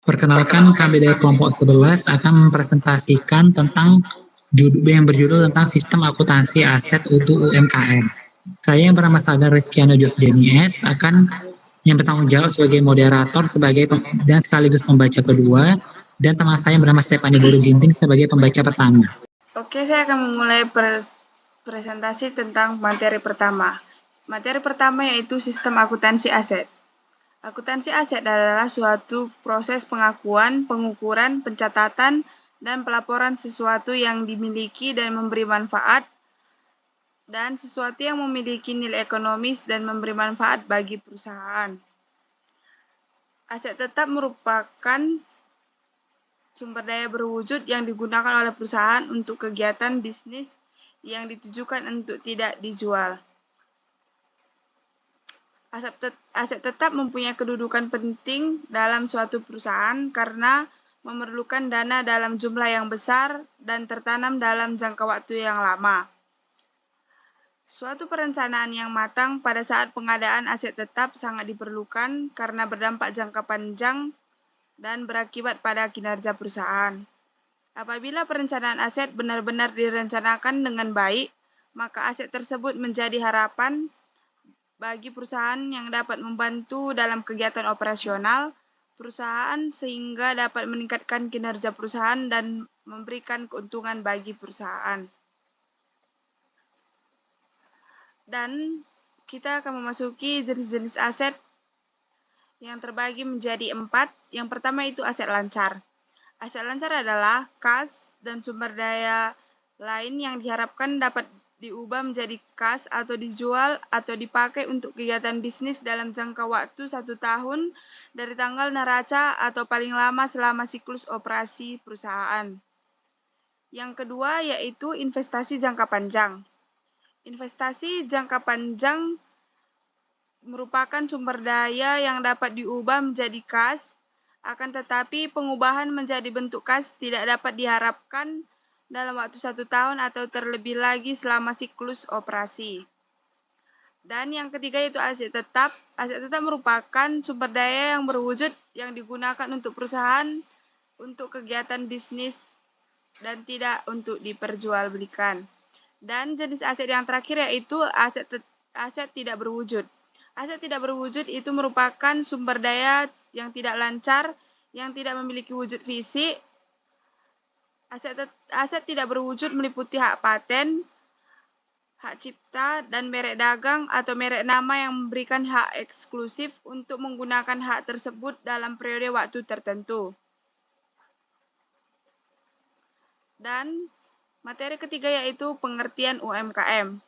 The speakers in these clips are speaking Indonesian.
Perkenalkan, kami dari kelompok 11 akan mempresentasikan tentang yang berjudul tentang sistem akuntansi aset untuk UMKM. Saya yang bernama Saldan Rizkyano Josdeni S akan yang bertanggung jawab sebagai moderator dan sekaligus pembaca kedua, dan teman saya yang bernama Stefani Buru Ginting sebagai pembaca pertama. Oke, saya akan memulai presentasi tentang materi pertama. Materi pertama yaitu sistem akuntansi aset. Akuntansi aset adalah suatu proses pengakuan, pengukuran, pencatatan, dan pelaporan sesuatu yang dimiliki dan memberi manfaat, dan sesuatu yang memiliki nilai ekonomis dan memberi manfaat bagi perusahaan. Aset tetap merupakan sumber daya berwujud yang digunakan oleh perusahaan untuk kegiatan bisnis yang ditujukan untuk tidak dijual. Aset tetap mempunyai kedudukan penting dalam suatu perusahaan karena memerlukan dana dalam jumlah yang besar dan tertanam dalam jangka waktu yang lama. Suatu perencanaan yang matang pada saat pengadaan aset tetap sangat diperlukan karena berdampak jangka panjang dan berakibat pada kinerja perusahaan. Apabila perencanaan aset benar-benar direncanakan dengan baik, maka aset tersebut menjadi harapan bagi perusahaan yang dapat membantu dalam kegiatan operasional perusahaan sehingga dapat meningkatkan kinerja perusahaan dan memberikan keuntungan bagi perusahaan. Dan kita akan memasuki jenis-jenis aset yang terbagi menjadi 4. Yang pertama itu aset lancar. Aset lancar adalah kas dan sumber daya lain yang diharapkan dapat diubah menjadi kas atau dijual atau dipakai untuk kegiatan bisnis dalam jangka waktu 1 tahun dari tanggal neraca atau paling lama selama siklus operasi perusahaan. Yang kedua yaitu investasi jangka panjang. Investasi jangka panjang merupakan sumber daya yang dapat diubah menjadi kas, akan tetapi pengubahan menjadi bentuk kas tidak dapat diharapkan dalam waktu 1 tahun atau terlebih lagi selama siklus operasi. Dan yang ketiga yaitu aset tetap. Aset tetap merupakan sumber daya yang berwujud yang digunakan untuk perusahaan untuk kegiatan bisnis dan tidak untuk diperjualbelikan. Dan jenis aset yang terakhir yaitu aset tidak berwujud. Aset tidak berwujud itu merupakan sumber daya yang tidak lancar, yang tidak memiliki wujud fisik. Aset tidak berwujud meliputi hak paten, hak cipta, dan merek dagang atau merek nama yang memberikan hak eksklusif untuk menggunakan hak tersebut dalam periode waktu tertentu. Dan materi ketiga yaitu pengertian UMKM.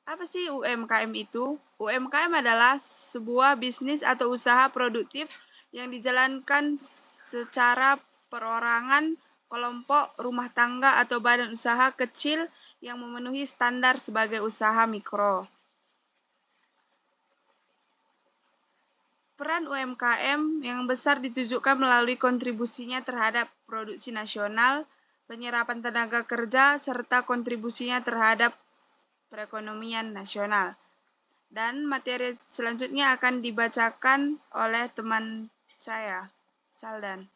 Apa sih UMKM itu? UMKM adalah sebuah bisnis atau usaha produktif yang dijalankan secara perorangan, kelompok, rumah tangga, atau badan usaha kecil yang memenuhi standar sebagai usaha mikro. Peran UMKM yang besar ditujukan melalui kontribusinya terhadap produksi nasional, penyerapan tenaga kerja, serta kontribusinya terhadap perekonomian nasional. Dan materi selanjutnya akan dibacakan oleh teman saya, Saldan.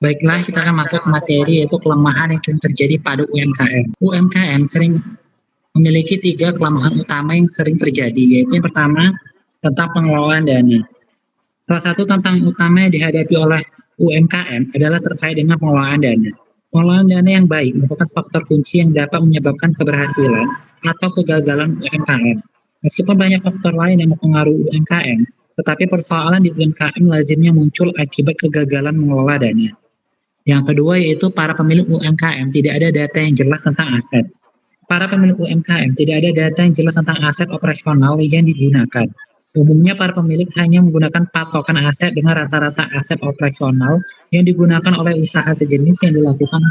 Baiklah, kita akan masuk ke materi yaitu kelemahan yang terjadi pada UMKM. UMKM sering memiliki 3 kelemahan utama yang sering terjadi, yaitu yang pertama tentang pengelolaan dana. Salah satu tantangan utama yang dihadapi oleh UMKM adalah terkait dengan pengelolaan dana. Pengelolaan dana yang baik merupakan faktor kunci yang dapat menyebabkan keberhasilan atau kegagalan UMKM. Meskipun banyak faktor lain yang mempengaruhi UMKM, tetapi persoalan di UMKM lazimnya muncul akibat kegagalan mengelola dana. Yang kedua yaitu para pemilik UMKM tidak ada data yang jelas tentang aset. Para pemilik UMKM tidak ada data yang jelas tentang aset operasional yang digunakan. Umumnya para pemilik hanya menggunakan patokan aset dengan rata-rata aset operasional yang digunakan oleh usaha sejenis yang dilakukan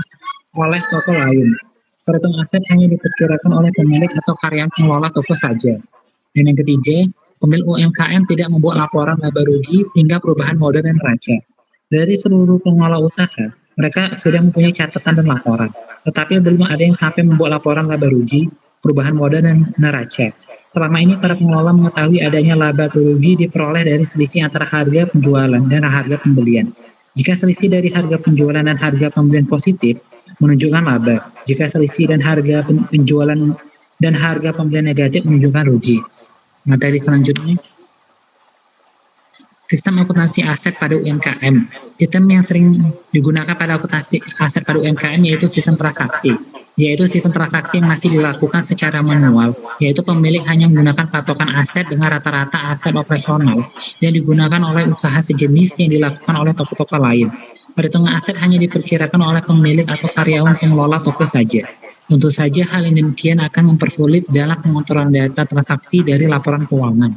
oleh toko lain. Perhitungan aset hanya diperkirakan oleh pemilik atau karyawan pengelola toko saja. Dan yang ketiga, pemilik UMKM tidak membuat laporan laba rugi hingga perubahan modal dan neraca. Dari seluruh pengelola usaha, mereka sudah mempunyai catatan dan laporan, tetapi belum ada yang sampai membuat laporan laba rugi perubahan modal dan neraca. Selama ini para pengelola mengetahui adanya laba atau rugi diperoleh dari selisih antara harga penjualan dan harga pembelian. Jika selisih dari harga penjualan dan harga pembelian positif, menunjukkan laba. Jika selisih dan harga penjualan dan harga pembelian negatif menunjukkan rugi. Materi selanjutnya, sistem akuntansi aset pada UMKM. Sistem yang sering digunakan pada akuntansi aset pada UMKM yaitu sistem transaksi. Yaitu sistem transaksi yang masih dilakukan secara manual, yaitu pemilik hanya menggunakan patokan aset dengan rata-rata aset operasional yang digunakan oleh usaha sejenis yang dilakukan oleh toko-toko lain. Perhitungan aset hanya diperkirakan oleh pemilik atau karyawan pengelola toko saja. Tentu saja hal yang demikian akan mempersulit dalam pengontrolan data transaksi dari laporan keuangan.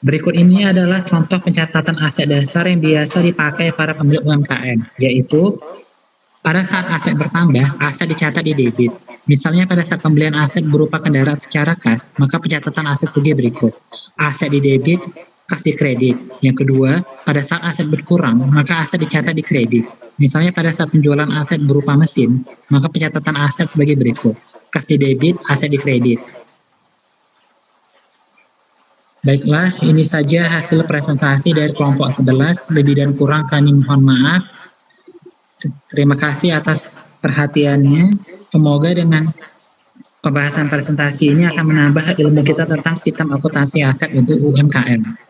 Berikut ini adalah contoh pencatatan aset dasar yang biasa dipakai para pemilik UMKM, yaitu pada saat aset bertambah, aset dicatat di debit. Misalnya pada saat pembelian aset berupa kendaraan secara kas, maka pencatatan aset rugi berikut. Aset di debit, kas di kredit. Yang kedua, pada saat aset berkurang, maka aset dicatat di kredit. Misalnya pada saat penjualan aset berupa mesin, maka pencatatan aset sebagai berikut. Kas di debit, aset di kredit. Baiklah, ini saja hasil presentasi dari kelompok 11. Lebih dan kurang kami mohon maaf. Terima kasih atas perhatiannya. Semoga dengan pembahasan presentasi ini akan menambah ilmu kita tentang sistem akuntansi aset untuk UMKM.